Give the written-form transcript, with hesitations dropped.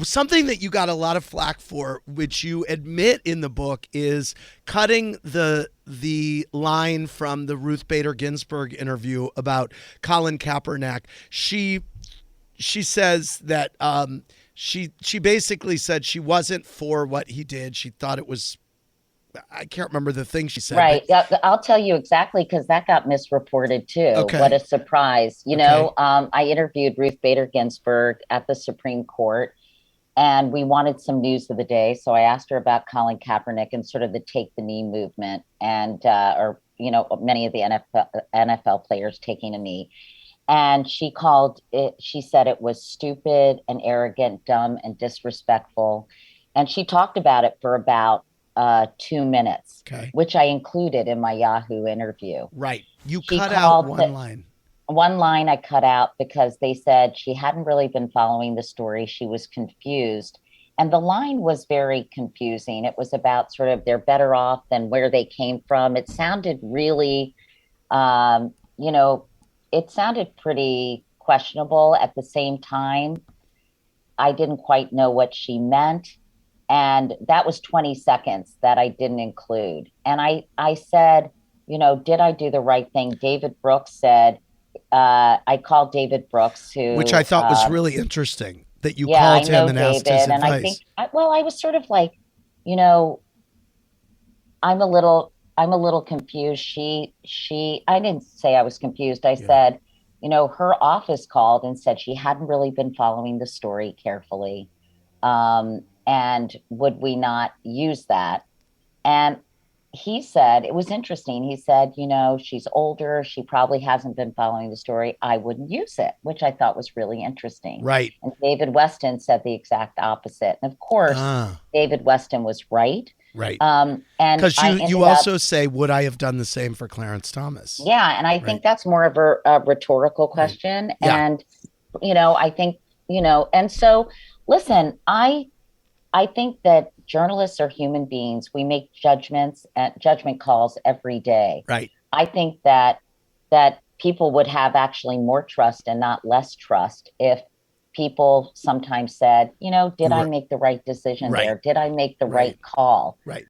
Something that you got a lot of flack for, which you admit in the book, is cutting the line from the Ruth Bader Ginsburg interview about Colin Kaepernick. She says that she basically said she wasn't for what he did. She thought it was, I can't remember the thing she said, but Right. Yeah, I'll tell you exactly because that got misreported too. What okay, a surprise. okay, I interviewed Ruth Bader Ginsburg at the Supreme Court, and we wanted some news of the day. So I asked her about Colin Kaepernick and sort of the take the knee movement and, or, many of the NFL players taking a knee. And she said it was stupid and arrogant, dumb and disrespectful. And she talked about it for about 2 minutes, okay, which I included in my Yahoo interview. right. You She cut out called one line. one line I cut out because they said she hadn't really been following the story. She was confused. And the line was very confusing. It was about sort of they're better off than where they came from. It sounded really, um, you know, it sounded pretty questionable. At the same time, I didn't quite know what she meant. And that was 20 seconds that I didn't include. And I said, did I do the right thing? David Brooks said, I called David Brooks, Which I who, thought was really interesting that you yeah, I called him know and asked his David. And I advice. think, well, I was sort of like, you know, I'm a little confused. I didn't say I was confused. I Yeah. said, her office called and said she hadn't really been following the story carefully. And would we not use that? And he said, it was interesting. He said, she's older. She probably hasn't been following the story. I wouldn't use it, which I thought was really interesting. Right. And David Weston said the exact opposite. And of course, Ah, David Weston was right. right. And Because I you ended up, also say, would I have done the same for Clarence Thomas? yeah, and I Right. think that's more of a rhetorical Right. question. Yeah. And, I think, and so listen, I think that journalists are human beings. We make judgments and judgment calls every day. Right. I think that people would have actually more trust and not less trust if people sometimes said, did You I were make the right decision right. there? Did I make the Right. right call? Right.